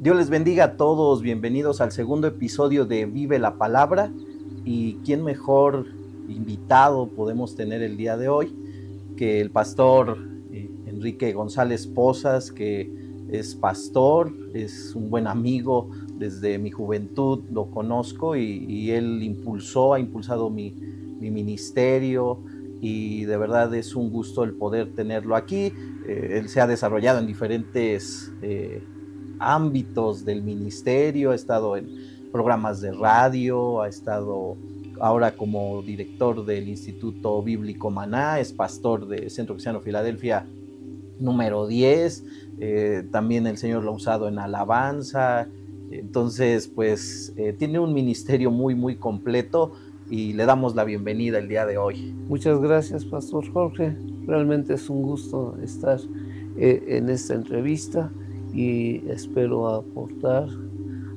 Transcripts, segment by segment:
Dios les bendiga a todos, bienvenidos al segundo episodio de Vive la Palabra. Y quién mejor invitado podemos tener el día de hoy que el pastor Enrique González Pozas, que es pastor, es un buen amigo, desde mi juventud lo conozco y él ha impulsado mi ministerio, y de verdad es un gusto el poder tenerlo aquí. Él se ha desarrollado en diferentes ámbitos del ministerio, ha estado en programas de radio, ha estado ahora como director del Instituto Bíblico Maná, es pastor del Centro Cristiano Filadelfia número 10, también el Señor lo ha usado en alabanza. Entonces pues tiene un ministerio muy completo y le damos la bienvenida el día de hoy. Muchas gracias, Pastor Jorge. Realmente es un gusto estar en esta entrevista y espero aportar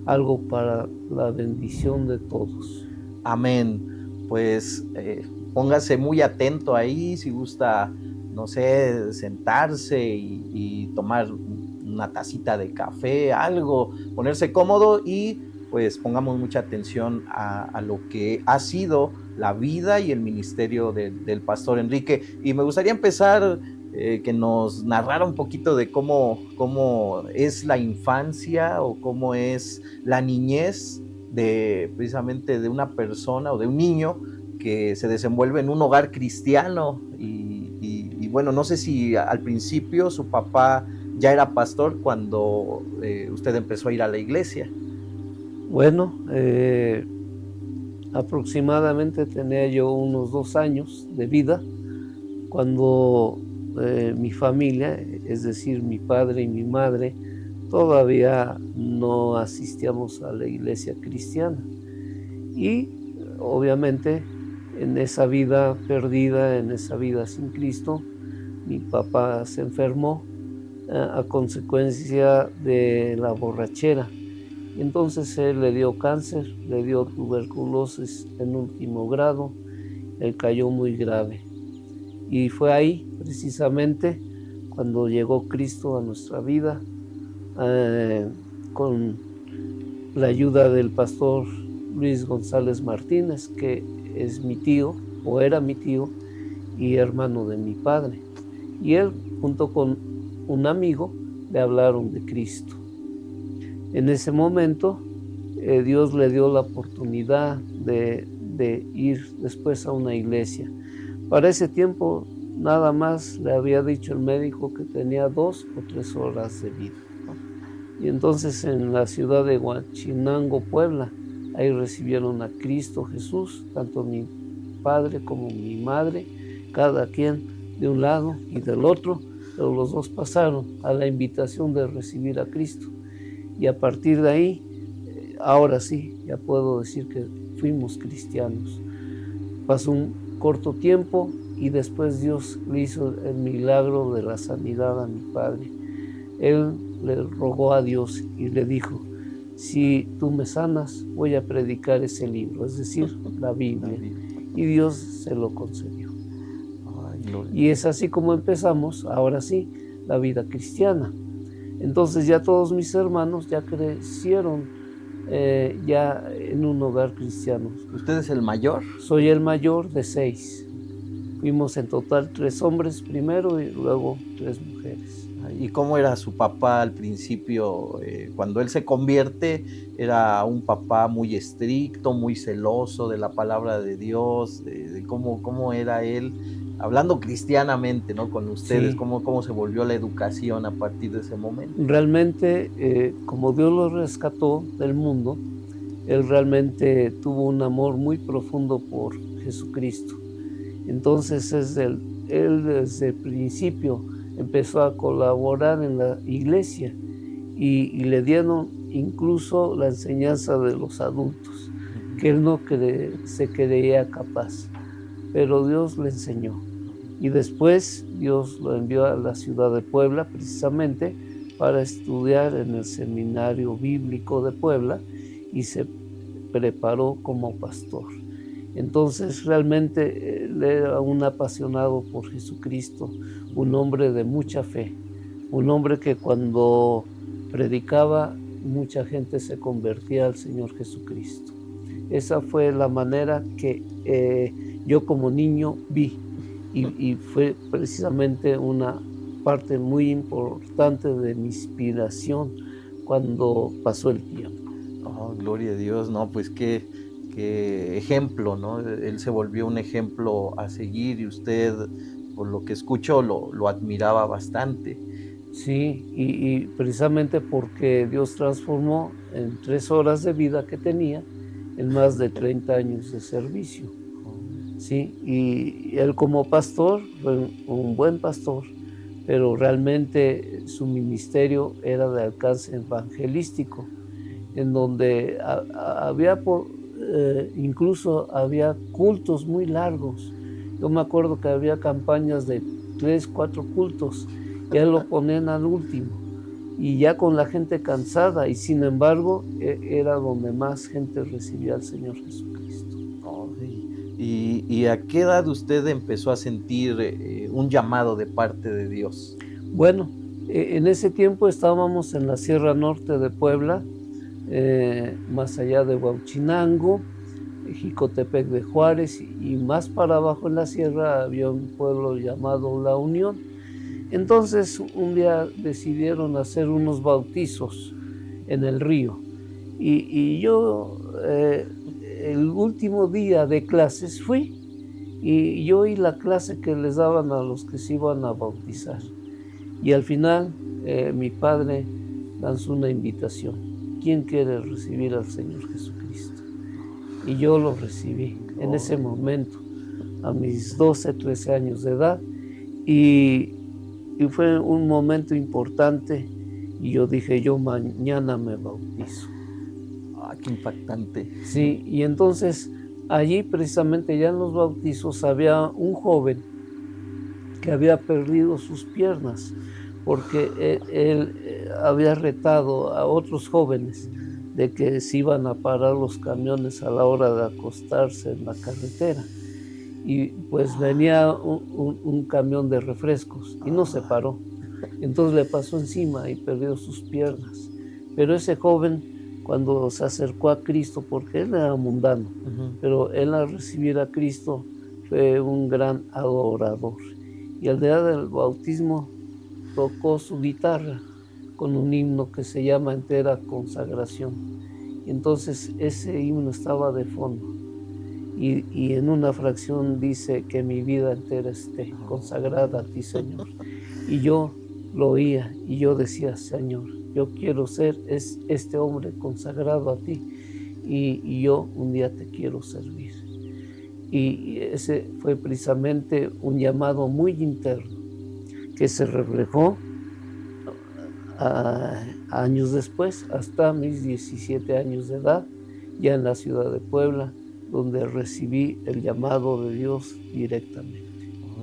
algo para la bendición de todos. Amén. Pues póngase muy atento ahí, si gusta, no sé, sentarse y tomar una tacita de café, algo, ponerse cómodo y pues pongamos mucha atención a lo que ha sido la vida y el ministerio del pastor Enrique. Y me gustaría empezar que nos narrara un poquito de cómo es la infancia o cómo es la niñez precisamente de una persona o de un niño que se desenvuelve en un hogar cristiano. Y bueno, no sé si al principio su papá ya era pastor cuando usted empezó a ir a la iglesia. Bueno, aproximadamente tenía yo unos 2 años de vida cuando mi familia, es decir, mi padre y mi madre, todavía no asistíamos a la iglesia cristiana. Y obviamente en esa vida perdida, en esa vida sin Cristo, mi papá se enfermó a consecuencia de la borrachera. Y entonces él le dio cáncer, le dio tuberculosis en último grado, él cayó muy grave. Y fue ahí precisamente cuando llegó Cristo a nuestra vida, con la ayuda del pastor Luis González Martínez, que es mi tío, o era mi tío, y hermano de mi padre. Y él, junto con un amigo, le hablaron de Cristo. En ese momento, Dios le dio la oportunidad de ir después a una iglesia. Para ese tiempo, nada más le había dicho el médico que tenía 2 o 3 horas de vida. Y entonces en la ciudad de Huachinango, Puebla, ahí recibieron a Cristo Jesús, tanto mi padre como mi madre, cada quien de un lado y del otro, pero los dos pasaron a la invitación de recibir a Cristo. Y a partir de ahí, ahora sí, ya puedo decir que fuimos cristianos. Pasó un corto tiempo y después Dios le hizo el milagro de la sanidad a mi padre. Él le rogó a Dios y le dijo: si tú me sanas, voy a predicar ese libro, es decir, la Biblia. Y Dios se lo concedió. Y es así como empezamos, ahora sí, la vida cristiana. Entonces ya todos mis hermanos ya crecieron ya en un hogar cristiano. ¿Usted es el mayor? Soy el mayor de 6. Fuimos en total 3 hombres primero y luego 3 mujeres. ¿Y cómo era su papá al principio? Cuando él se convierte, ¿era un papá muy estricto, muy celoso de la palabra de Dios? De cómo era él, hablando cristianamente, ¿no? Con ustedes, Sí. ¿Cómo se volvió la educación a partir de ese momento? Realmente, como Dios lo rescató del mundo, él realmente tuvo un amor muy profundo por Jesucristo. Entonces él desde el principio empezó a colaborar en la iglesia y le dieron incluso la enseñanza de los adultos, que él no se creía capaz, pero Dios le enseñó. Y después Dios lo envió a la ciudad de Puebla precisamente para estudiar en el Seminario Bíblico de Puebla y se preparó como pastor. Entonces realmente él era un apasionado por Jesucristo, un hombre de mucha fe, un hombre que cuando predicaba mucha gente se convertía al Señor Jesucristo. Esa fue la manera que yo como niño vi y fue precisamente una parte muy importante de mi inspiración cuando pasó el tiempo. Oh, gloria a Dios, no, pues qué ejemplo, ¿no? Él se volvió un ejemplo a seguir y usted, por lo que escucho, lo admiraba bastante. Sí, y precisamente porque Dios transformó en 3 horas de vida que tenía en más de 30 años de servicio. Sí, y él como pastor fue un buen pastor, pero realmente su ministerio era de alcance evangelístico, en donde había incluso había cultos muy largos. Yo me acuerdo que había campañas de 3, 4 cultos, y a él lo ponían al último, y ya con la gente cansada, y sin embargo, era donde más gente recibía al Señor Jesucristo. Oh, ¿y a qué edad usted empezó a sentir un llamado de parte de Dios? Bueno, en ese tiempo estábamos en la Sierra Norte de Puebla, más allá de Huauchinango, Jicotepec de Juárez, y más para abajo en la sierra había un pueblo llamado La Unión. Entonces un día decidieron hacer unos bautizos en el río y yo el último día de clases fui y yo oí la clase que les daban a los que se iban a bautizar. Y al final mi padre lanzó una invitación: ¿quién quiere recibir al Señor Jesucristo? Y yo lo recibí en ese momento, a mis 12, 13 años de edad, y fue un momento importante, y yo dije: yo mañana me bautizo. Ah, qué impactante. Sí, y entonces allí precisamente ya en los bautizos había un joven que había perdido sus piernas, porque él había retado a otros jóvenes de que se iban a parar los camiones a la hora de acostarse en la carretera. Y pues venía un camión de refrescos y no se paró. Entonces le pasó encima y perdió sus piernas. Pero ese joven, cuando se acercó a Cristo, porque él era mundano, pero él al recibir a Cristo fue un gran adorador. Y al día del bautismo tocó su guitarra con un himno que se llama Entera Consagración. Y entonces ese himno estaba de fondo. Y en una fracción dice: que mi vida entera esté consagrada a ti, Señor. Y yo lo oía y yo decía: Señor, yo quiero ser este hombre consagrado a ti y yo un día te quiero servir. Y ese fue precisamente un llamado muy interno que se reflejó años después, hasta mis 17 años de edad, ya en la ciudad de Puebla, donde recibí el llamado de Dios directamente.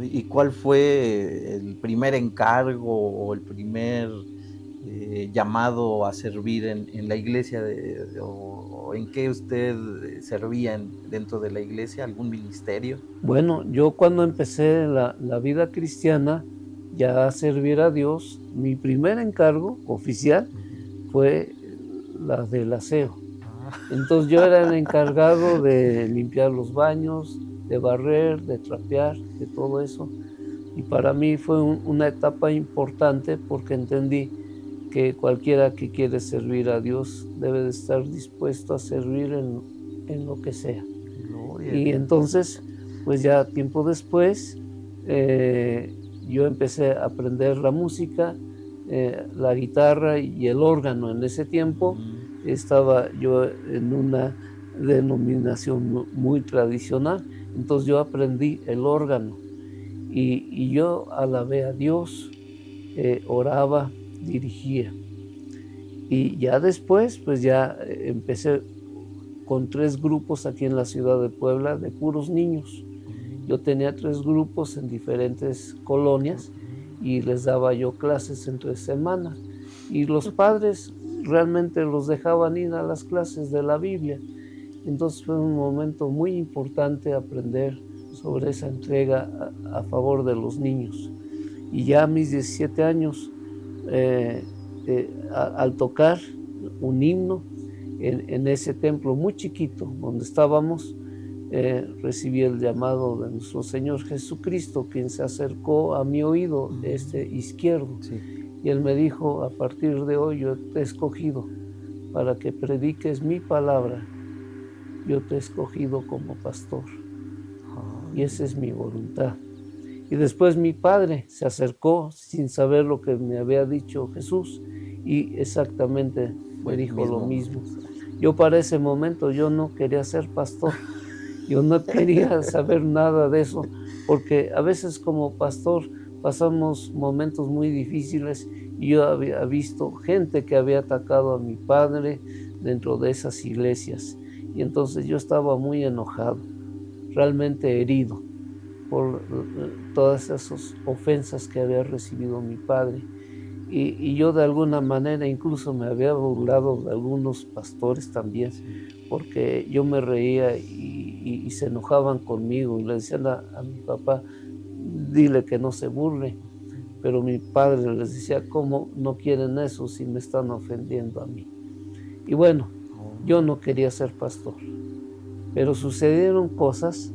¿Y cuál fue el primer encargo o el primer llamado a servir en la iglesia? ¿O en qué usted servía dentro de la iglesia? ¿Algún ministerio? Bueno, yo cuando empecé la vida cristiana, ya a servir a Dios, mi primer encargo oficial fue la del aseo. Entonces yo era el encargado de limpiar los baños, de barrer, de trapear, de todo eso. Y para mí fue una etapa importante porque entendí que cualquiera que quiere servir a Dios debe de estar dispuesto a servir en lo que sea. Gloria. Y entonces, pues ya tiempo después, yo empecé a aprender la música, la guitarra y el órgano. En ese tiempo estaba yo en una denominación muy tradicional, entonces yo aprendí el órgano y yo alabé a Dios, oraba, dirigía. Y ya después, pues ya empecé con 3 grupos aquí en la ciudad de Puebla de puros niños. Yo tenía 3 grupos en diferentes colonias y les daba yo clases entre semana. Y los padres realmente los dejaban ir a las clases de la Biblia. Entonces fue un momento muy importante aprender sobre esa entrega a favor de los niños. Y ya a mis 17 años, al tocar un himno en ese templo muy chiquito donde estábamos. Recibí el llamado de nuestro Señor Jesucristo, quien se acercó a mi oído izquierdo. Sí. Y Él me dijo: a partir de hoy yo te he escogido para que prediques mi palabra. Yo te he escogido como pastor. Y esa es mi voluntad. Y después mi padre se acercó sin saber lo que me había dicho Jesús y exactamente me dijo lo mismo. Yo para ese momento yo no quería ser pastor. Yo no quería saber nada de eso, porque a veces como pastor pasamos momentos muy difíciles y yo había visto gente que había atacado a mi padre dentro de esas iglesias. Y entonces yo estaba muy enojado, realmente herido por todas esas ofensas que había recibido mi padre. Y yo de alguna manera incluso me había burlado de algunos pastores también, porque yo me reía y se enojaban conmigo y le decían a mi papá: dile que no se burle. Pero mi padre les decía: ¿cómo no quieren eso si me están ofendiendo a mí? Y bueno, yo no quería ser pastor, pero sucedieron cosas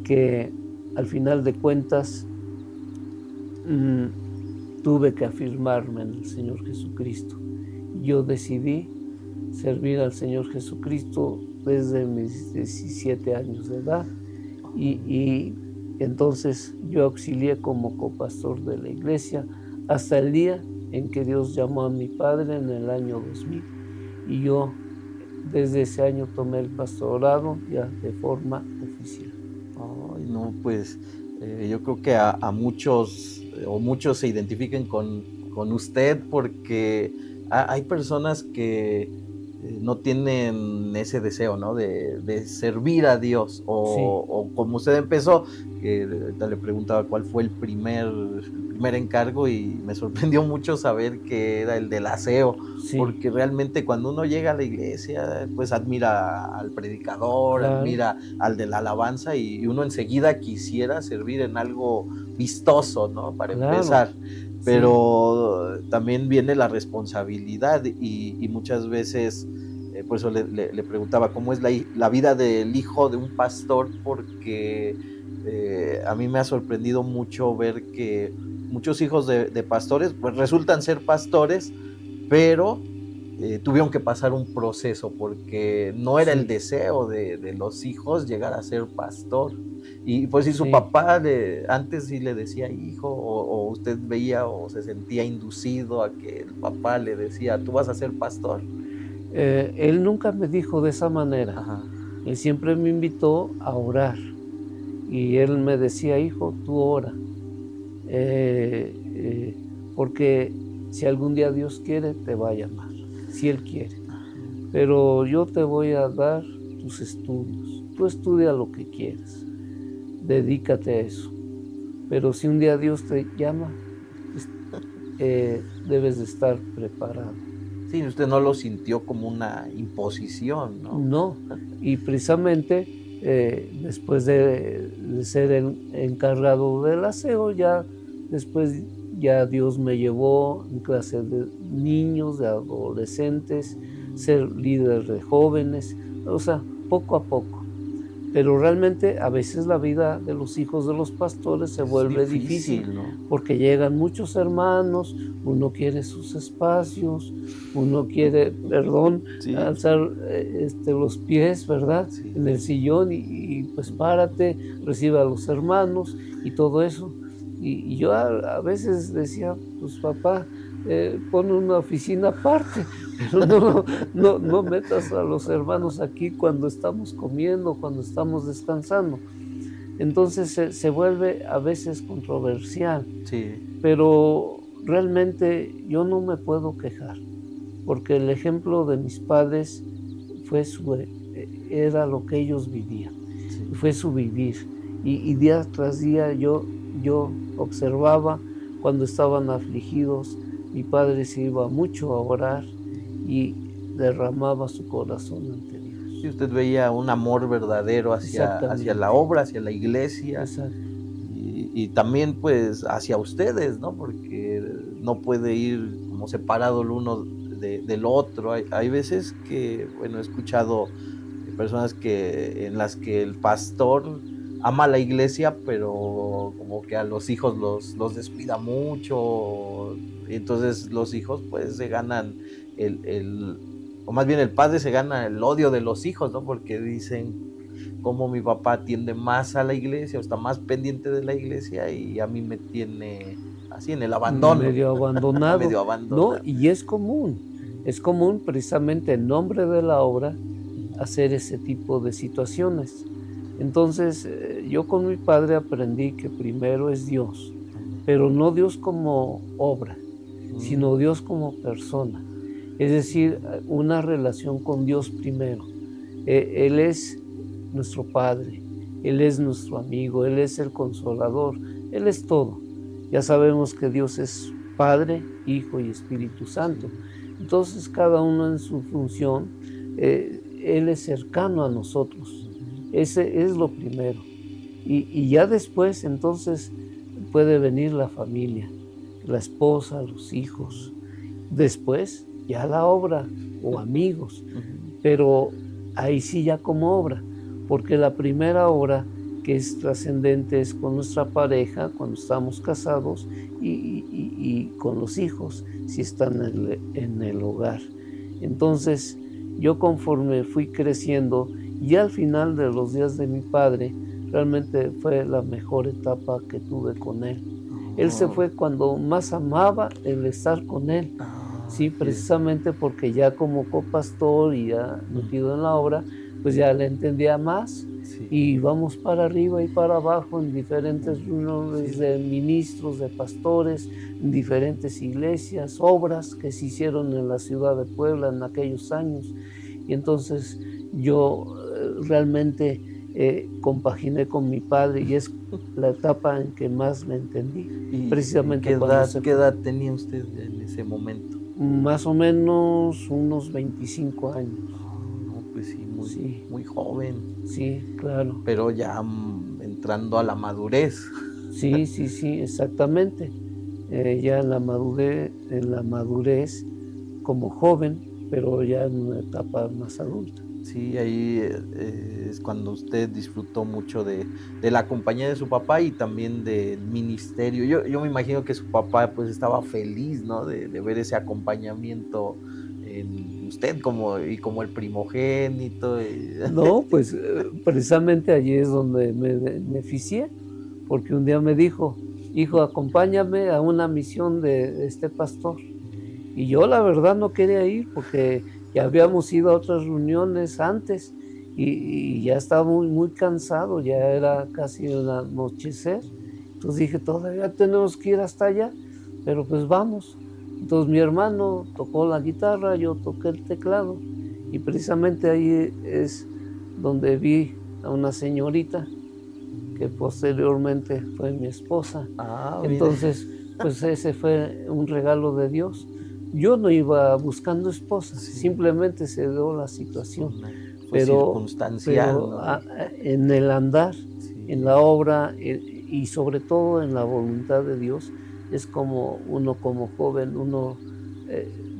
que al final de cuentas tuve que afirmarme en el Señor Jesucristo. Yo decidí servir al Señor Jesucristo desde mis 17 años de edad y entonces yo auxilié como copastor de la iglesia hasta el día en que Dios llamó a mi padre en el año 2000 y yo desde ese año tomé el pastorado ya de forma oficial. Ay, no, pues yo creo que a muchos o muchos se identifiquen con usted porque hay personas que no tienen ese deseo, ¿no? De servir a Dios o como usted empezó, que le preguntaba cuál fue el primer encargo y me sorprendió mucho saber que era el del aseo, porque realmente cuando uno llega a la iglesia, pues admira al predicador, admira al de la alabanza y uno enseguida quisiera servir en algo vistoso, ¿no? Para empezar. Pero también viene la responsabilidad y muchas veces, por eso le preguntaba cómo es la vida del hijo de un pastor, porque a mí me ha sorprendido mucho ver que muchos hijos de pastores pues resultan ser pastores, pero tuvieron que pasar un proceso porque no era el deseo de los hijos llegar a ser pastor. Y pues si su papá antes sí le decía hijo o usted veía o se sentía inducido a que el papá le decía: tú vas a ser pastor. Él nunca me dijo de esa manera. Ajá. Él siempre me invitó a orar y él me decía: hijo, tú ora, porque si algún día Dios quiere te va a llamar, si Él quiere, pero yo te voy a dar tus estudios, tú estudia lo que quieras, dedícate a eso, pero si un día Dios te llama, debes de estar preparado. Sí, usted no lo sintió como una imposición, ¿no? No, y precisamente después de ser el encargado del aseo, después Dios me llevó en clase de niños, de adolescentes, ser líder de jóvenes, o sea, poco a poco. Pero realmente a veces la vida de los hijos de los pastores se vuelve difícil, ¿no? Porque llegan muchos hermanos, uno quiere sus espacios, uno quiere, alzar los pies, ¿verdad? Sí. En el sillón y pues párate, recibe a los hermanos y todo eso. Y yo a veces decía: pues papá, pon una oficina aparte, pero no metas a los hermanos aquí cuando estamos comiendo, cuando estamos descansando. Entonces se vuelve a veces controversial, pero realmente yo no me puedo quejar, porque el ejemplo de mis padres era lo que ellos vivían, fue su vivir, y día tras día yo observaba cuando estaban afligidos. Mi padre se iba mucho a orar y derramaba su corazón ante Dios. Sí, usted veía un amor verdadero hacia la obra, hacia la iglesia. Exacto. Y también pues hacia ustedes, ¿no? Porque no puede ir como separado el uno del otro. Hay veces que, bueno, he escuchado personas en las que el pastor ama a la iglesia, pero como que a los hijos los descuida mucho, y entonces los hijos pues se ganan o más bien el padre se gana el odio de los hijos, ¿no? Porque dicen cómo mi papá atiende más a la iglesia o está más pendiente de la iglesia y a mí me tiene así en el abandono, medio abandonado, medio ¿no? abandonado. Y es común precisamente en nombre de la obra hacer ese tipo de situaciones. Entonces, yo con mi padre aprendí que primero es Dios, pero no Dios como obra, sino Dios como persona. Es decir, una relación con Dios primero. Él es nuestro Padre, Él es nuestro amigo, Él es el consolador, Él es todo. Ya sabemos que Dios es Padre, Hijo y Espíritu Santo. Entonces, cada uno en su función, Él es cercano a nosotros. Ese es lo primero. Y ya después, entonces, puede venir la familia, la esposa, los hijos. Después, ya la obra o amigos. Pero ahí sí ya como obra, porque la primera obra que es trascendente es con nuestra pareja cuando estamos casados y con los hijos si están en el hogar. Entonces yo conforme fui creciendo y al final de los días de mi padre realmente fue la mejor etapa que tuve con él. Él se fue cuando más amaba el estar con él. Sí, precisamente porque ya como copastor y ya metido en la obra, pues ya le entendía más y vamos para arriba y para abajo en diferentes reuniones de ministros, de pastores, en diferentes iglesias, obras que se hicieron en la ciudad de Puebla en aquellos años. Y entonces yo realmente compaginé con mi padre y es la etapa en que más le entendí. ¿Y precisamente qué edad tenía usted en ese momento? Más o menos unos 25 años. No, pues sí, Sí, muy joven, sí, claro. pero ya entrando a la madurez. Sí, exactamente. Ya en la madurez como joven, pero ya en una etapa más adulta. Sí, ahí es cuando usted disfrutó mucho de la compañía de su papá y también del ministerio. Yo me imagino que su papá pues estaba feliz, ¿no? De ver ese acompañamiento en usted como el primogénito. No, pues precisamente allí es donde me beneficié, porque un día me dijo, hijo, acompáñame a una misión de este pastor. Y yo la verdad no quería ir porque ya habíamos ido a otras reuniones antes y ya estaba muy cansado, ya era casi el anochecer. Entonces dije, todavía tenemos que ir hasta allá, pero pues vamos. Entonces mi hermano tocó la guitarra, yo toqué el teclado y precisamente ahí es donde vi a una señorita que posteriormente fue mi esposa. Entonces, pues ese fue un regalo de Dios. Yo no iba buscando esposa, simplemente se dio la situación. Fue circunstancial, ¿no? En el andar, en la obra y sobre todo en la voluntad de Dios, es como uno como joven, uno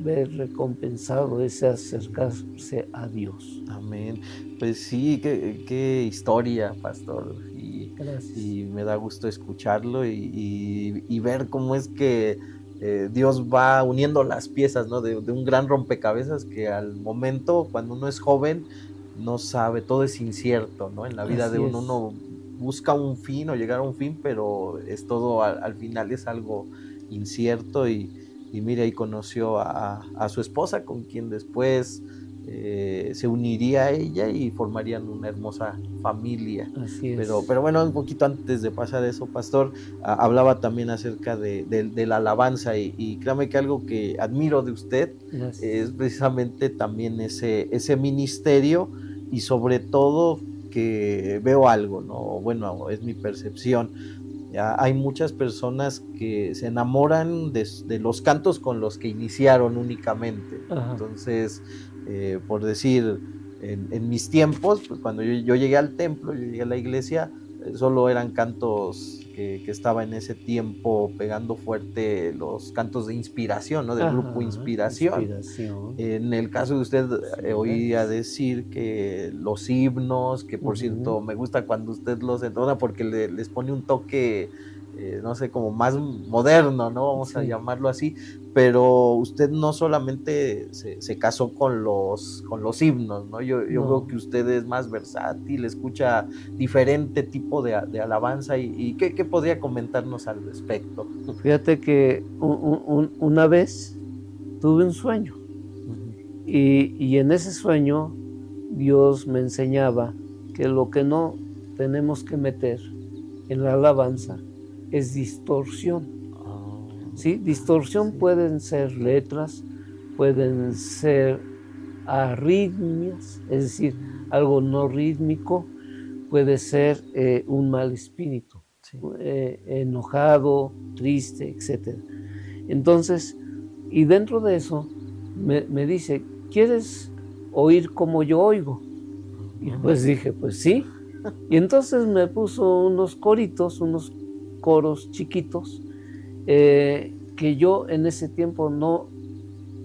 ve recompensado ese acercarse a Dios. Amén. Pues sí, qué historia, pastor. Gracias. Y me da gusto escucharlo y ver cómo es que Dios va uniendo las piezas, ¿no? De un gran rompecabezas que al momento, cuando uno es joven, no sabe, todo es incierto, ¿no? En la vida de uno busca un fin o llegar a un fin, pero es todo, al final es algo incierto y mire, ahí conoció a su esposa, con quien después se uniría a ella y formarían una hermosa familia. Así es. Pero bueno, un poquito antes de pasar eso, pastor, hablaba también acerca de la alabanza y créame que algo que admiro de usted es precisamente también ese ministerio y sobre todo que veo algo, ¿no? Bueno, es mi percepción. Ya hay muchas personas que se enamoran de los cantos con los que iniciaron únicamente. Ajá. Entonces, por decir, en mis tiempos, pues cuando yo llegué al templo, yo llegué a la iglesia, solo eran cantos que estaba en ese tiempo pegando fuerte, los cantos de inspiración, ¿no? Del grupo Inspiración. En el caso de usted, oía decir que los himnos, que por cierto me gusta cuando usted los entona porque les pone un toque, no sé, como más moderno, ¿no? Vamos a llamarlo así, pero usted no solamente se casó con los himnos, ¿no? Yo veo que usted es más versátil, escucha diferente tipo de alabanza y ¿qué podría comentarnos al respecto? Fíjate que una vez tuve un sueño y en ese sueño Dios me enseñaba que lo que no tenemos que meter en la alabanza es distorsión. ¿Sí? Distorsión pueden ser letras, pueden ser arritmias, es decir, algo no rítmico, puede ser un mal espíritu, enojado, triste, etc. Entonces, y dentro de eso me dice, ¿quieres oír como yo oigo? Y pues dije, pues sí. Y entonces me puso unos coritos, unos coros chiquitos, que yo en ese tiempo no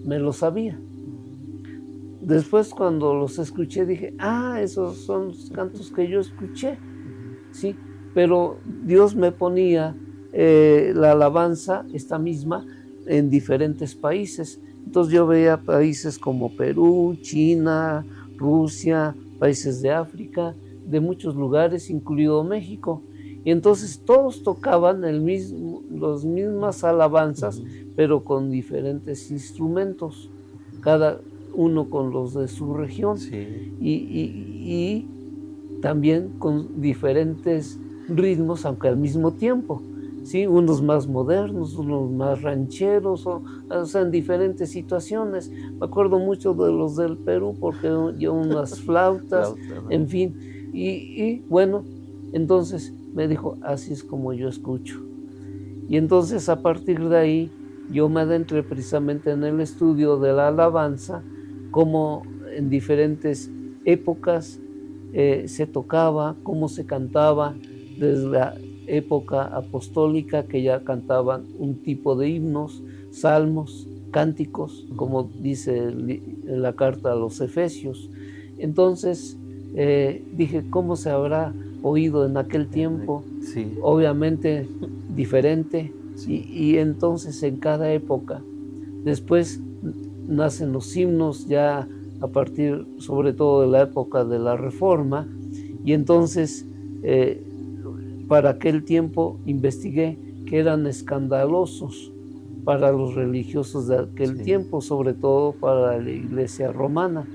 me los sabía. Después cuando los escuché dije, esos son los cantos que yo escuché, ¿sí? Pero Dios me ponía la alabanza, esta misma, en diferentes países. Entonces yo veía países como Perú, China, Rusia, países de África, de muchos lugares, incluido México. Y entonces todos tocaban las mismas alabanzas, pero con diferentes instrumentos, cada uno con los de su región, y también con diferentes ritmos, aunque al mismo tiempo, ¿sí? Unos más modernos, unos más rancheros, o sea, en diferentes situaciones. Me acuerdo mucho de los del Perú, porque yo unas flautas, en fin, y bueno, entonces me dijo, así es como yo escucho. Y entonces a partir de ahí yo me adentré precisamente en el estudio de la alabanza, cómo en diferentes épocas se tocaba, cómo se cantaba, desde la época apostólica, que ya cantaban un tipo de himnos, salmos, cánticos, como dice en la carta a los Efesios. Entonces dije, ¿cómo se habrá oído en aquel tiempo? Obviamente diferente, y entonces en cada época. Después nacen los himnos ya a partir sobre todo de la época de la Reforma, y entonces para aquel tiempo investigué que eran escandalosos para los religiosos de aquel tiempo, sobre todo para la Iglesia romana.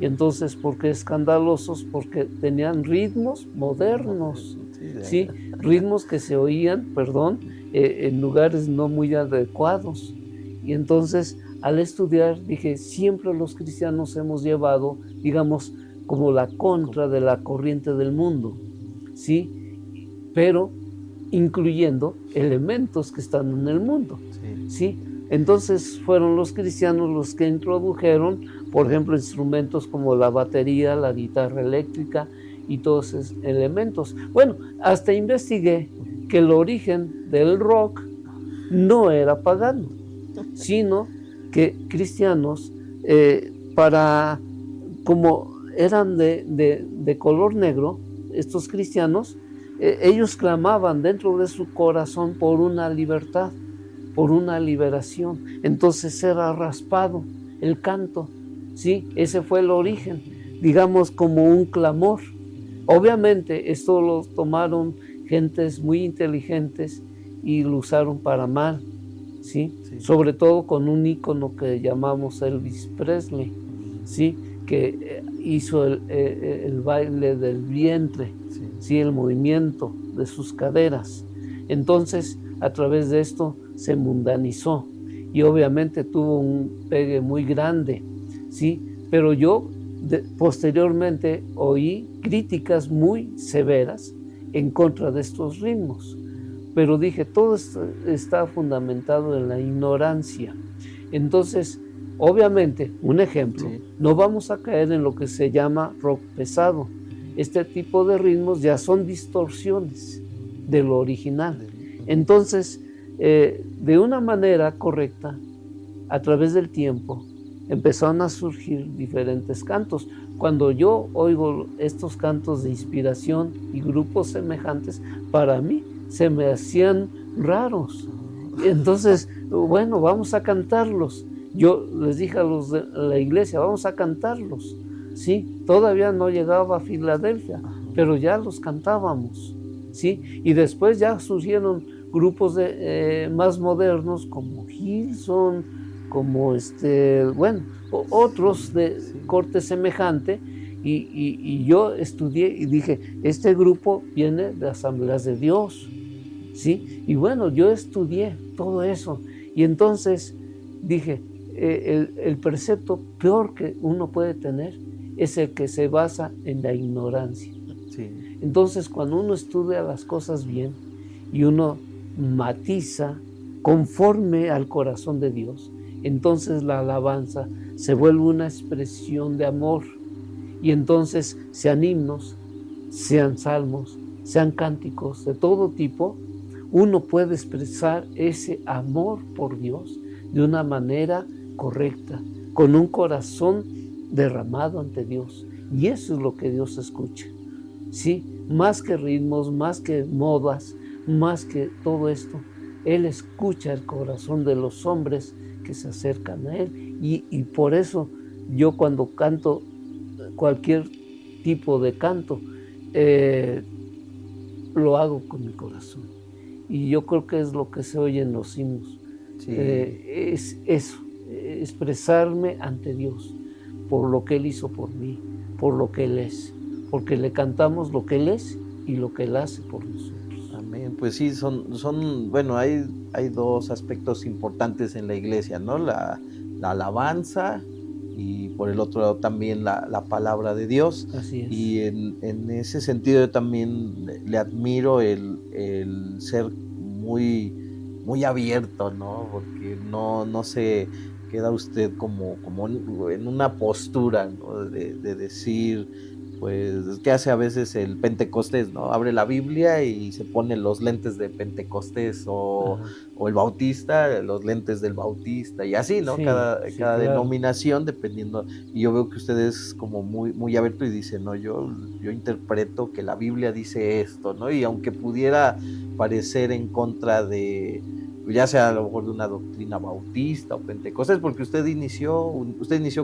Y entonces, ¿por qué escandalosos? Porque tenían ritmos modernos, ¿sí? Ritmos que se oían, en lugares no muy adecuados. Y entonces, al estudiar, dije, siempre los cristianos hemos llevado, digamos, como la contra de la corriente del mundo, ¿sí? Pero incluyendo elementos que están en el mundo, ¿sí? Entonces fueron los cristianos los que introdujeron, por ejemplo, instrumentos como la batería, la guitarra eléctrica y todos esos elementos. Bueno, hasta investigué que el origen del rock no era pagano, sino que cristianos, como eran de color negro, estos cristianos, ellos clamaban dentro de su corazón por una libertad, por una liberación. Entonces era raspado el canto, ¿sí? Ese fue el origen, digamos, como un clamor. Obviamente esto lo tomaron gentes muy inteligentes y lo usaron para mal, ¿sí? Sobre todo con un ícono que llamamos Elvis Presley, ¿sí? Que hizo el baile del vientre, ¿sí? El movimiento de sus caderas. Entonces, a través de esto se mundanizó y obviamente tuvo un pegue muy grande, ¿sí? Pero yo posteriormente oí críticas muy severas en contra de estos ritmos, pero dije, todo esto está fundamentado en la ignorancia. Entonces, obviamente, un ejemplo, no vamos a caer en lo que se llama rock pesado. este tipo de ritmos ya son distorsiones de lo original. Entonces, de una manera correcta, a través del tiempo, empezaron a surgir diferentes cantos. Cuando yo oigo estos cantos de inspiración y grupos semejantes, para mí se me hacían raros. Entonces, bueno, vamos a cantarlos. Yo les dije a los de la iglesia, vamos a cantarlos. Sí, todavía no llegaba a Filadelfia, pero ya los cantábamos. ¿Sí? Y después ya surgieron grupos más modernos como Gilson, como otros de corte semejante, y yo estudié y dije, este grupo viene de Asambleas de Dios, ¿sí? Y bueno, yo estudié todo eso, y entonces dije, el precepto peor que uno puede tener es el que se basa en la ignorancia. Sí. Entonces, cuando uno estudia las cosas bien y uno matiza conforme al corazón de Dios, entonces la alabanza se vuelve una expresión de amor. Y entonces, sean himnos, sean salmos, sean cánticos de todo tipo, uno puede expresar ese amor por Dios de una manera correcta, con un corazón derramado ante Dios. Y eso es lo que Dios escucha. Sí, más que ritmos, más que modas, más que todo esto, Él escucha el corazón de los hombres que se acercan a Él. Y por eso yo cuando canto cualquier tipo de canto, lo hago con mi corazón. Y yo creo que es lo que se oye en los himnos. Sí. Es eso, expresarme ante Dios por lo que Él hizo por mí, por lo que Él es. Porque le cantamos lo que Él es y lo que Él hace por nosotros. Amén. Pues sí, bueno, hay dos aspectos importantes en la iglesia, ¿no? La alabanza y por el otro lado también la palabra de Dios. Así es. Y en ese sentido yo también le admiro el ser muy, muy abierto, ¿no? Porque no se queda usted como en una postura, ¿no? De decir, pues, ¿qué hace a veces el Pentecostés, no? Abre la Biblia y se pone los lentes de Pentecostés, o el Bautista, los lentes del Bautista, y así, ¿no? Sí, cada claro. denominación, dependiendo. Y yo veo que usted es como muy, muy abierto y dice, no, yo interpreto que la Biblia dice esto, ¿no? Y aunque pudiera parecer en contra de, ya sea a lo mejor de una doctrina bautista o pentecostés, porque usted inició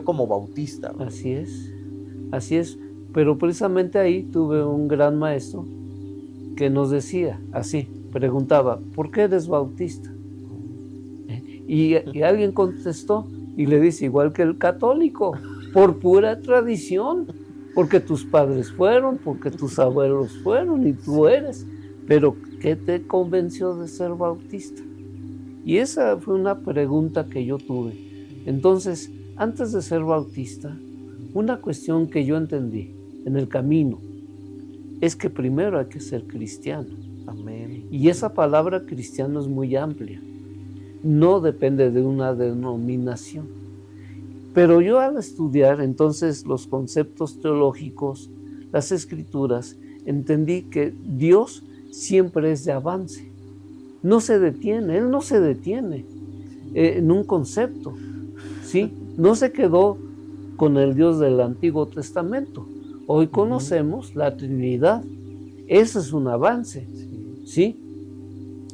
como bautista, ¿no? Así es. Pero precisamente ahí tuve un gran maestro que nos decía así, preguntaba, ¿por qué eres bautista? Y alguien contestó y le dice, igual que el católico, por pura tradición, porque tus padres fueron, porque tus abuelos fueron y tú eres, pero ¿qué te convenció de ser bautista? Y esa fue una pregunta que yo tuve. Entonces, antes de ser bautista, una cuestión que yo entendí en el camino es que primero hay que ser cristiano. Amén. Y esa palabra cristiano es muy amplia. No depende de una denominación. Pero yo al estudiar entonces los conceptos teológicos, las escrituras, entendí que Dios siempre es de avance. No se detiene, Él no se detiene en un concepto, ¿sí? No se quedó con el Dios del Antiguo Testamento. Hoy conocemos la Trinidad. Ese es un avance, ¿sí?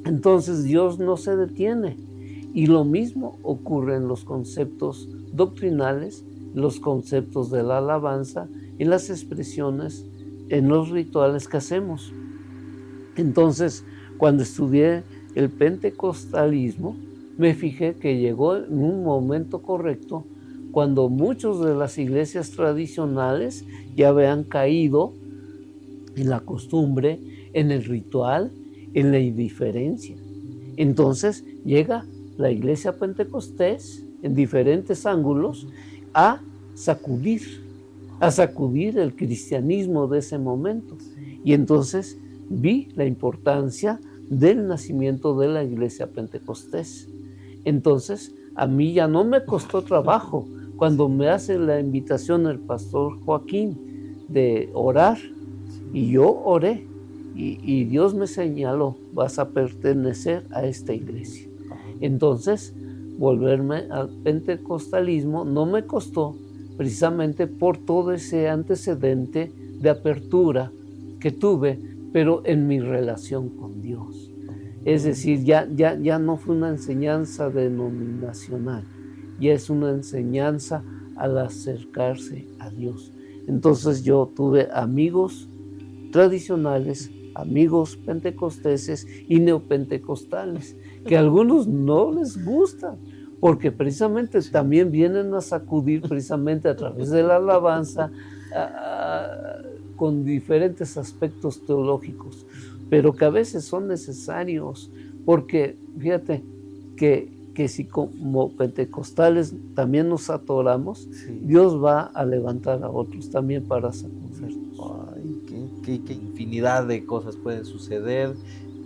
Entonces Dios no se detiene. Y lo mismo ocurre en los conceptos doctrinales, los conceptos de la alabanza, en las expresiones, en los rituales que hacemos. Entonces, cuando estudié el pentecostalismo, me fijé que llegó en un momento correcto cuando muchos de las iglesias tradicionales ya habían caído en la costumbre, en el ritual, en la indiferencia. Entonces llega la iglesia pentecostés en diferentes ángulos a sacudir el cristianismo de ese momento. Y entonces vi la importancia del nacimiento de la iglesia pentecostés. Entonces, a mí ya no me costó trabajo cuando me hace la invitación el pastor Joaquín de orar Y yo oré y Dios me señaló, vas a pertenecer a esta iglesia. Entonces, volverme al pentecostalismo no me costó, precisamente por todo ese antecedente de apertura que tuve, pero en mi relación con Dios. Es decir, ya no fue una enseñanza denominacional, ya es una enseñanza al acercarse a Dios. Entonces yo tuve amigos tradicionales, amigos pentecosteses y neopentecostales, que a algunos no les gusta, porque precisamente también vienen a sacudir precisamente a través de la alabanza con diferentes aspectos teológicos, pero que a veces son necesarios, porque fíjate que si como pentecostales también nos atoramos, Dios va a levantar a otros también para sacudirnos. Ay, qué infinidad de cosas pueden suceder.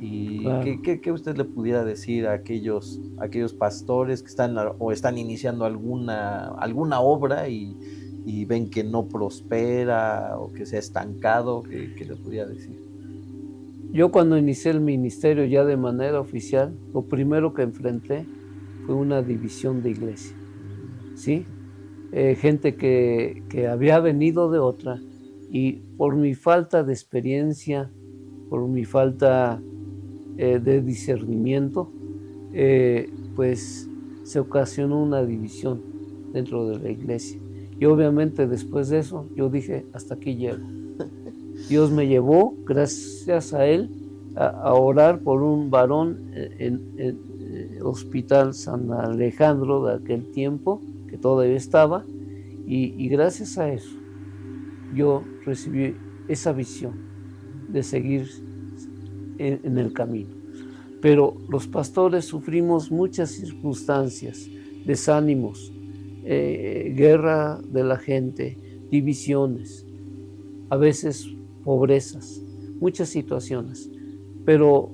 ¿Y Claro. qué usted le pudiera decir a aquellos pastores que están iniciando alguna obra y ven que no prospera o que se ha estancado? ¿Qué le pudiera decir? Yo cuando inicié el ministerio ya de manera oficial, lo primero que enfrenté fue una división de iglesia, ¿sí? Gente que había venido de otra y por mi falta de experiencia, por mi falta de discernimiento, pues se ocasionó una división dentro de la iglesia. Y obviamente después de eso yo dije, hasta aquí llego. Dios me llevó, gracias a Él, a orar por un varón en el Hospital San Alejandro de aquel tiempo, que todavía estaba, y gracias a eso yo recibí esa visión de seguir en el camino. Pero los pastores sufrimos muchas circunstancias, desánimos, guerra de la gente, divisiones, a veces pobrezas, muchas situaciones, pero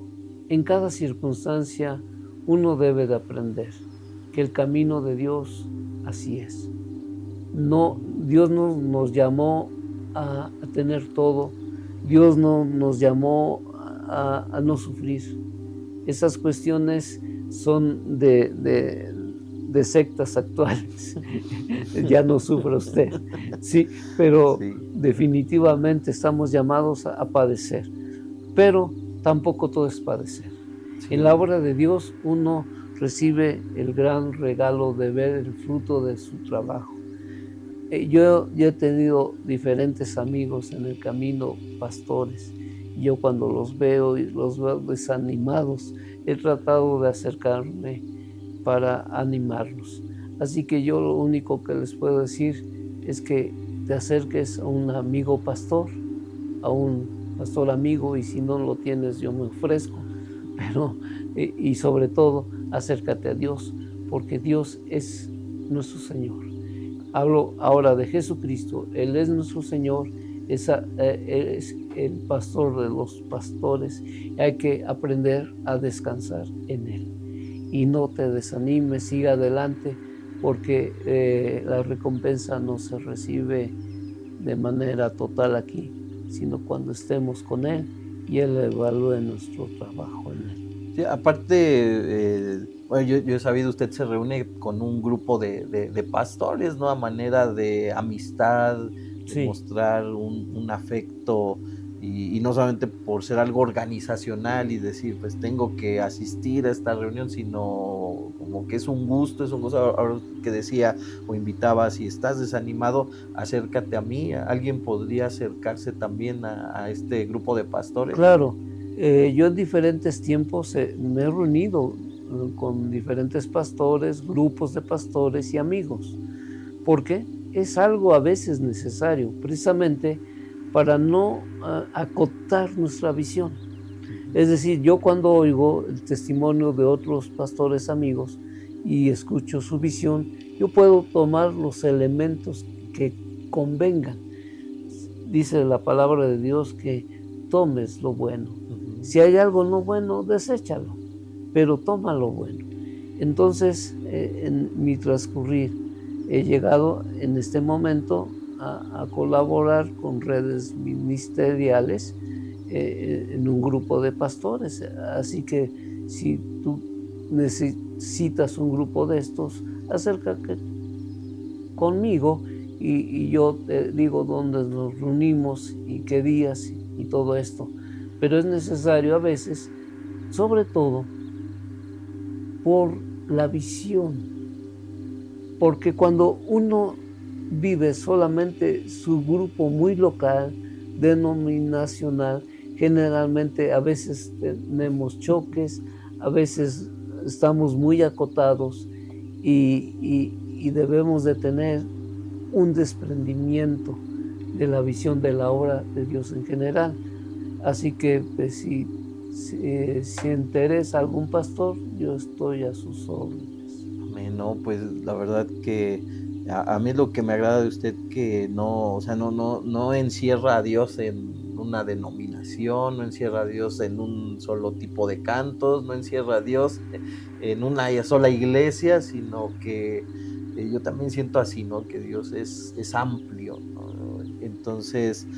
en cada circunstancia uno debe de aprender que el camino de Dios así es. No, Dios no nos llamó a tener todo, Dios no nos llamó a no sufrir. Esas cuestiones son de sectas actuales. Ya no sufre usted, sí, pero sí, definitivamente estamos llamados a padecer, pero tampoco todo es padecer. Sí. En la obra de Dios uno recibe el gran regalo de ver el fruto de su trabajo. Yo he tenido diferentes amigos en el camino, pastores. Yo cuando los veo y los veo desanimados, he tratado de acercarme para animarlos. Así que yo lo único que les puedo decir es que te acerques a un amigo pastor, a un pastor amigo, y si no lo tienes yo me ofrezco, pero y sobre todo acércate a Dios, porque Dios es nuestro Señor. Hablo ahora de Jesucristo, Él es nuestro Señor, es el pastor de los pastores, y hay que aprender a descansar en Él. Y no te desanimes, siga adelante, porque la recompensa no se recibe de manera total aquí, sino cuando estemos con Él y Él evalúe nuestro trabajo en Él. Sí, aparte, bueno, yo he sabido, usted se reúne con un grupo de pastores, ¿no? A manera de amistad, de Sí. mostrar un afecto, y no solamente por ser algo organizacional y decir, pues tengo que asistir a esta reunión, sino como que es un gusto, ahora que decía o invitaba, si estás desanimado, acércate a mí. ¿Alguien podría acercarse también a este grupo de pastores? Claro, yo en diferentes tiempos me he reunido con diferentes pastores, grupos de pastores y amigos, porque es algo a veces necesario, precisamente para no acotar nuestra visión. Es decir, yo cuando oigo el testimonio de otros pastores amigos y escucho su visión, yo puedo tomar los elementos que convengan. Dice la palabra de Dios que tomes lo bueno. Si hay algo no bueno, deséchalo, pero toma lo bueno. Entonces, en mi transcurrir, he llegado en este momento a colaborar con redes ministeriales en un grupo de pastores. Así que si tú necesitas un grupo de estos, acércate conmigo y yo te digo dónde nos reunimos y qué días y todo esto. Pero es necesario a veces, sobre todo, por la visión. Porque cuando uno vive solamente su grupo muy local, denominacional, generalmente a veces tenemos choques, a veces estamos muy acotados y debemos de tener un desprendimiento de la visión de la obra de Dios en general. Así que pues, si interesa algún pastor, yo estoy a sus órdenes. Amén. No, pues la verdad que a mí lo que me agrada de usted que no, o sea, no encierra a Dios en una denominación, no encierra a Dios en un solo tipo de cantos, no encierra a Dios en una sola iglesia, sino que yo también siento así, ¿no? Que Dios es amplio, ¿no? Entonces,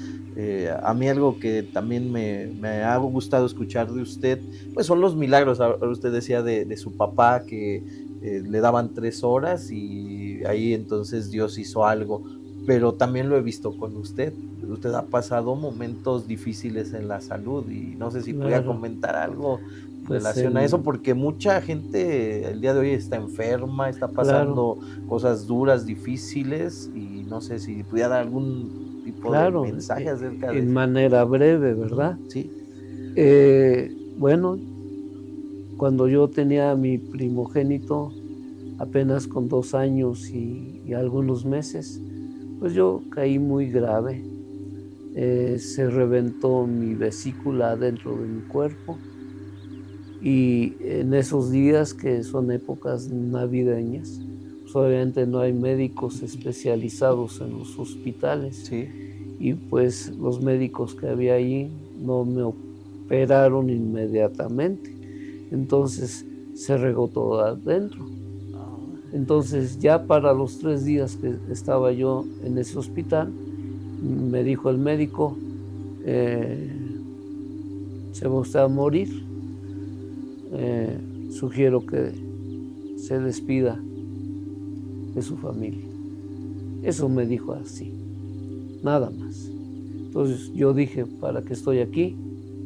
a mí algo que también me ha gustado escuchar de usted, pues son los milagros. Ahora usted decía de su papá que le daban 3 horas y ahí entonces Dios hizo algo, pero también lo he visto con usted. Usted ha pasado momentos difíciles en la salud y no sé si pudiera Claro, comentar algo en pues relación a eso, porque mucha gente el día de hoy está enferma, está claro, pasando cosas duras, difíciles, y no sé si pudiera dar algún tipo de claro, mensaje acerca de en eso. manera breve, Ujú, ¿verdad? sí, Bueno, cuando yo tenía a mi primogénito, apenas con 2 años y algunos meses, pues yo caí muy grave. Se reventó mi vesícula dentro de mi cuerpo y en esos días que son épocas navideñas, pues obviamente no hay médicos especializados en los hospitales sí. y pues los médicos que había ahí no me operaron inmediatamente. Entonces se regó todo adentro. Entonces ya para los 3 días que estaba yo en ese hospital, me dijo el médico, se va usted a morir, sugiero que se despida de su familia. Eso me dijo así, nada más. Entonces yo dije, ¿para qué estoy aquí?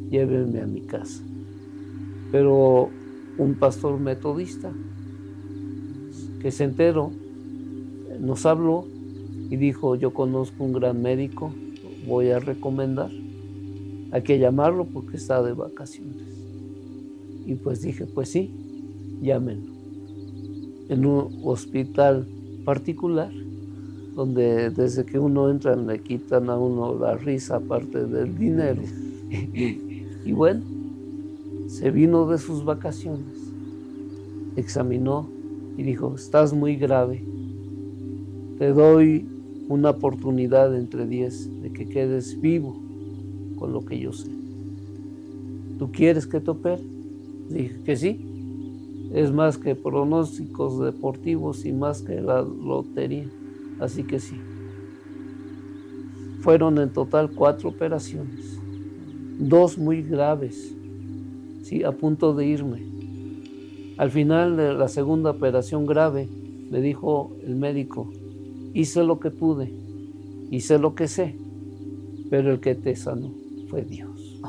Llévenme a mi casa. Pero un pastor metodista que se enteró, nos habló y dijo, yo conozco un gran médico, voy a recomendar, hay que llamarlo porque está de vacaciones. Y pues dije, pues sí, llámenlo. En un hospital particular, donde desde que uno entra le quitan a uno la risa aparte del dinero. Y bueno, se vino de sus vacaciones, examinó y dijo, estás muy grave, te doy una oportunidad entre 10 de que quedes vivo con lo que yo sé. ¿Tú quieres que te opere? Dije que sí. Es más que pronósticos deportivos y más que la lotería. Así que sí. Fueron en total 4 operaciones. 2 muy graves. Sí, a punto de irme. Al final de la segunda operación grave, me dijo el médico, hice lo que pude, hice lo que sé, pero el que te sanó fue Dios.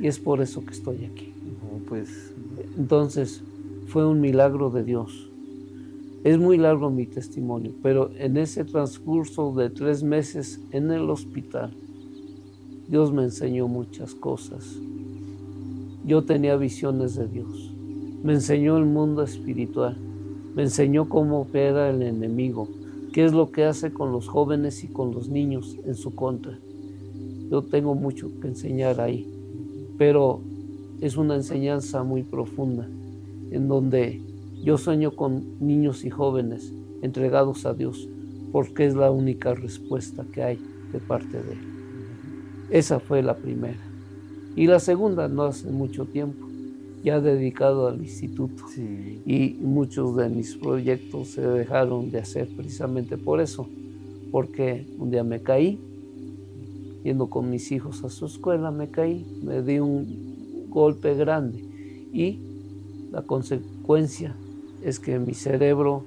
Y es por eso que estoy aquí. No, pues Entonces, fue un milagro de Dios. Es muy largo mi testimonio, pero en ese transcurso de 3 meses en el hospital, Dios me enseñó muchas cosas. Yo tenía visiones de Dios. Me enseñó el mundo espiritual. Me enseñó cómo opera el enemigo, qué es lo que hace con los jóvenes y con los niños en su contra. Yo tengo mucho que enseñar ahí, pero es una enseñanza muy profunda, en donde yo sueño con niños y jóvenes entregados a Dios, porque es la única respuesta que hay de parte de Él. Esa fue la primera. Y la segunda, no hace mucho tiempo, ya dedicado al instituto. sí. Y muchos de mis proyectos se dejaron de hacer precisamente por eso, porque un día me caí, yendo con mis hijos a su escuela, me caí, me di un golpe grande y la consecuencia es que mi cerebro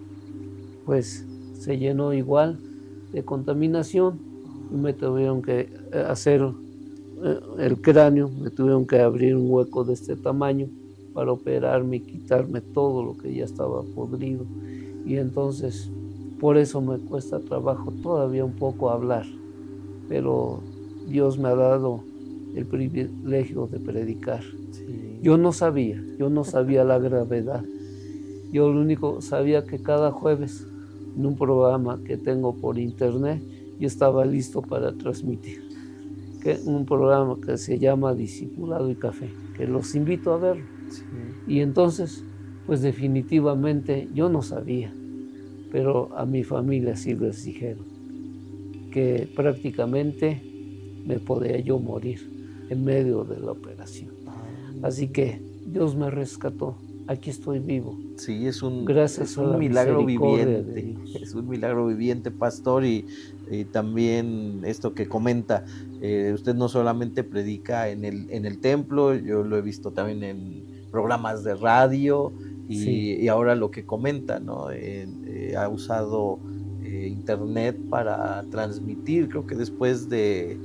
pues se llenó igual de contaminación y me tuvieron que hacer el cráneo, me tuvieron que abrir un hueco de este tamaño para operarme y quitarme todo lo que ya estaba podrido. Y entonces, por eso me cuesta trabajo todavía un poco hablar, pero Dios me ha dado el privilegio de predicar. Sí. Yo no sabía la gravedad. Yo lo único sabía que cada jueves, en un programa que tengo por internet, yo estaba listo para transmitir. Un programa que se llama Discipulado y Café, que los invito a verlo. Sí. Y entonces, pues definitivamente yo no sabía, pero a mi familia sí les dijeron que prácticamente me podía yo morir en medio de la operación. Así que Dios me rescató. Aquí estoy vivo. Sí, es un milagro viviente. Es un milagro viviente, pastor, y también esto que comenta, usted no solamente predica en el templo, yo lo he visto también en programas de radio y ahora lo que comenta, ¿no? Ha usado internet para transmitir, creo que después de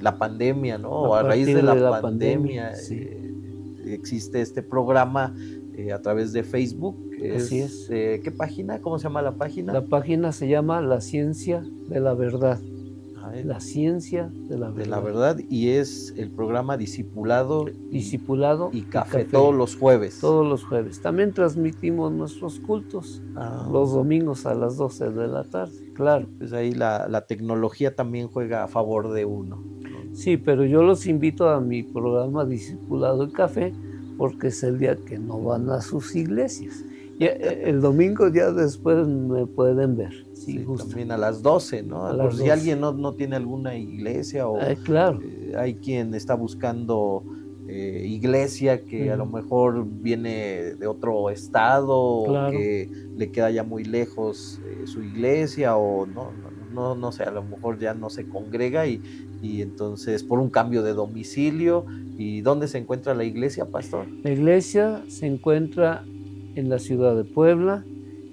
la pandemia, ¿no? O a raíz de la pandemia existe este programa a través de Facebook. Así es. ¿Qué página? ¿Cómo se llama la página? La página se llama La Ciencia de la Verdad. La Ciencia de la Verdad. De la Verdad, y es el programa Discipulado y Café todos los jueves. Todos los jueves. También transmitimos nuestros cultos los domingos a las 12 de la tarde, claro. Pues ahí la tecnología también juega a favor de uno, ¿no? Sí, pero yo los invito a mi programa Discipulado y Café porque es el día que no van a sus iglesias. Ya, el domingo ya después me pueden ver. Sí, también a las 12, ¿no? Por si alguien no tiene alguna iglesia o claro. Hay quien está buscando iglesia que a lo mejor viene de otro estado, claro, o que le queda ya muy lejos su iglesia, o no sé, a lo mejor ya no se congrega y entonces por un cambio de domicilio. ¿Y dónde se encuentra la iglesia, pastor? La iglesia se encuentra en la ciudad de Puebla,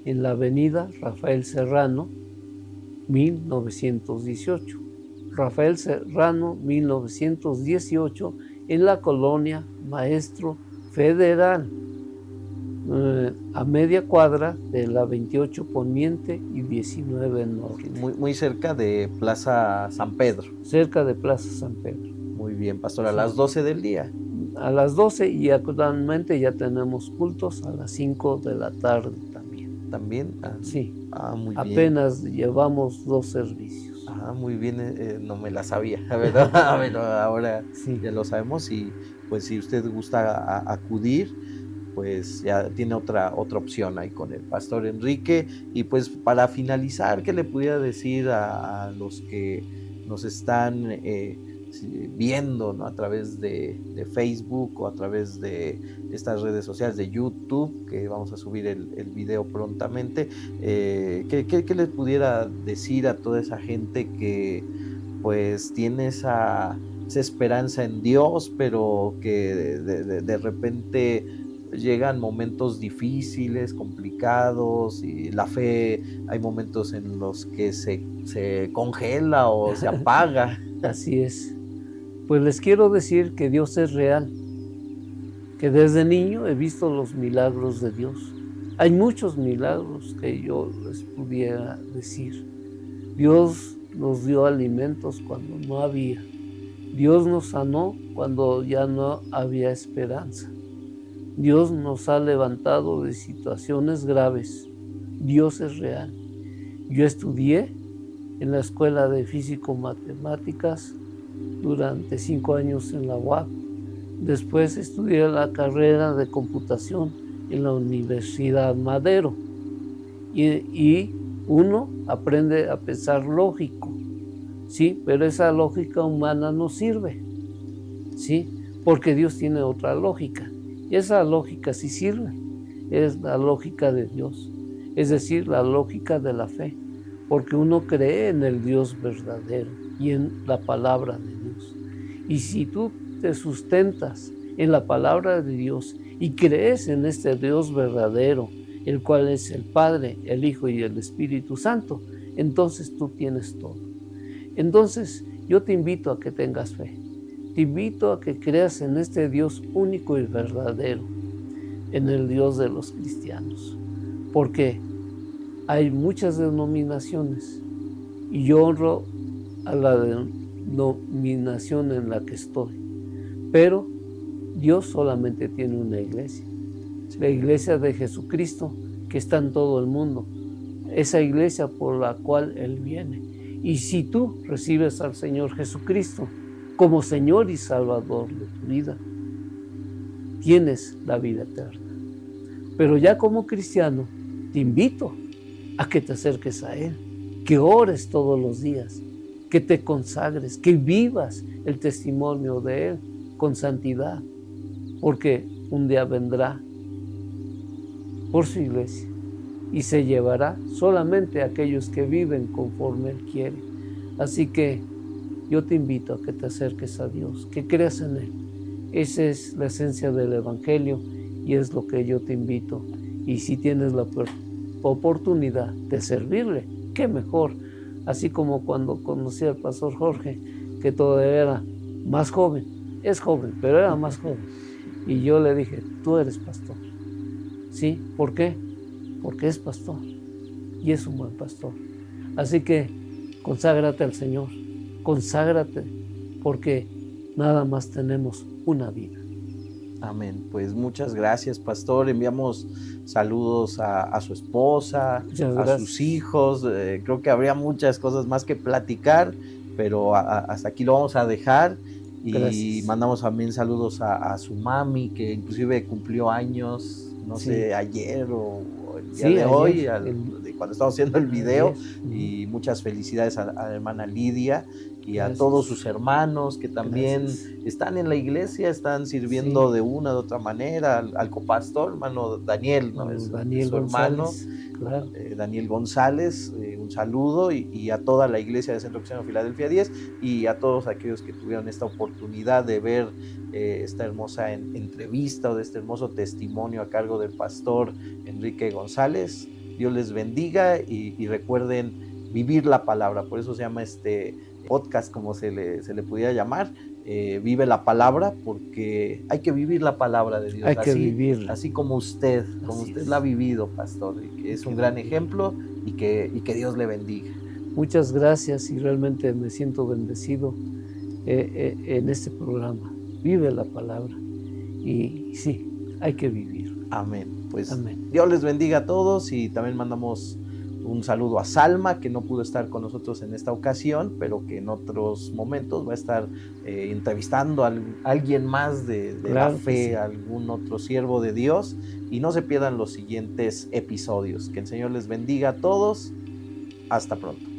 en la avenida Rafael Serrano, 1918. Rafael Serrano, 1918, en la colonia Maestro Federal, a media cuadra de la 28 Poniente y 19 Norte. Muy cerca de Plaza San Pedro. Cerca de Plaza San Pedro. Muy bien, pastor, a las 12 del día. A las 12 y actualmente ya tenemos cultos a las 5 de la tarde también. ¿También? Sí. Muy bien. Apenas llevamos 2 servicios. Muy bien, no me la sabía, ¿verdad? Bueno, ahora ya lo sabemos y pues si usted gusta acudir, pues ya tiene otra opción ahí con el pastor Enrique. Y pues para finalizar, ¿qué le pudiera decir a los que nos están viendo, ¿no? A través de Facebook o a través de estas redes sociales de YouTube, que vamos a subir el video prontamente? ¿Qué les pudiera decir a toda esa gente que pues tiene esa esperanza en Dios, pero que de repente llegan momentos difíciles, complicados, y la fe, hay momentos en los que se congela o se apaga? Así es. Pues les quiero decir que Dios es real, que desde niño he visto los milagros de Dios. Hay muchos milagros que yo les pudiera decir. Dios nos dio alimentos cuando no había. Dios nos sanó cuando ya no había esperanza. Dios nos ha levantado de situaciones graves. Dios es real. Yo estudié en la Escuela de Físico-Matemáticas durante 5 años en la UAP. Después estudié la carrera de computación en la Universidad Madero. Y uno aprende a pensar lógico, ¿sí? Pero esa lógica humana no sirve, ¿sí? Porque Dios tiene otra lógica. Y esa lógica sí sirve. Es la lógica de Dios. Es decir, la lógica de la fe. porque uno cree en el Dios verdadero y en la palabra de Dios. Y si tú te sustentas en la palabra de Dios y crees en este Dios verdadero, el cual es el Padre, el Hijo y el Espíritu Santo, entonces tú tienes todo. Entonces yo te invito a que tengas fe, te invito a que creas en este Dios único y verdadero, en el Dios de los cristianos, porque hay muchas denominaciones y yo honro a la denominación en la que estoy, pero Dios solamente tiene una iglesia, la iglesia de Jesucristo que está en todo el mundo, esa iglesia por la cual Él viene. Y si tú recibes al Señor Jesucristo como Señor y Salvador de tu vida, tienes la vida eterna. Pero ya como cristiano, te invito a que te acerques a Él, que ores todos los días, que te consagres, que vivas el testimonio de Él con santidad, porque un día vendrá por su iglesia y se llevará solamente a aquellos que viven conforme Él quiere. Así que yo te invito a que te acerques a Dios, que creas en Él. Esa es la esencia del Evangelio y es lo que yo te invito. Y si tienes la oportunidad de servirle, qué mejor. Así como cuando conocí al pastor Jorge, que todavía era más joven, es joven, pero era más joven. Y yo le dije, tú eres pastor. ¿Sí? ¿Por qué? Porque es pastor y es un buen pastor. Así que conságrate al Señor, conságrate, porque nada más tenemos una vida. Amén. Pues muchas gracias, pastor. Enviamos saludos a su esposa, a sus hijos. Creo que habría muchas cosas más que platicar, pero hasta aquí lo vamos a dejar. Y gracias. Mandamos también saludos a su mami, que inclusive cumplió años, no sé, ayer o el día de hoy, de cuando estamos haciendo el video. Y muchas felicidades a la hermana Lidia y a todos sus hermanos que también están en la iglesia, están sirviendo de una u otra manera, al copastor, hermano Daniel, ¿no? Es Daniel su hermano, claro. Daniel González, un saludo y a toda la iglesia de Centro Cristiano Filadelfia 10 y a todos aquellos que tuvieron esta oportunidad de ver esta hermosa entrevista o de este hermoso testimonio a cargo del pastor Enrique González. Dios les bendiga y recuerden vivir la palabra, por eso se llama este podcast, como se le pudiera llamar, vive la palabra, porque hay que vivir la palabra de Dios, hay que vivirla. Así como usted la ha vivido, pastor, y que es un gran ejemplo y que Dios le bendiga. Muchas gracias y realmente me siento bendecido en este programa. Vive la palabra y sí, hay que vivir. Amén. Pues amén. Dios les bendiga a todos y también mandamos un saludo a Salma, que no pudo estar con nosotros en esta ocasión, pero que en otros momentos va a estar entrevistando a alguien más de la fe, algún otro siervo de Dios, y no se pierdan los siguientes episodios. Que el Señor les bendiga a todos. Hasta pronto.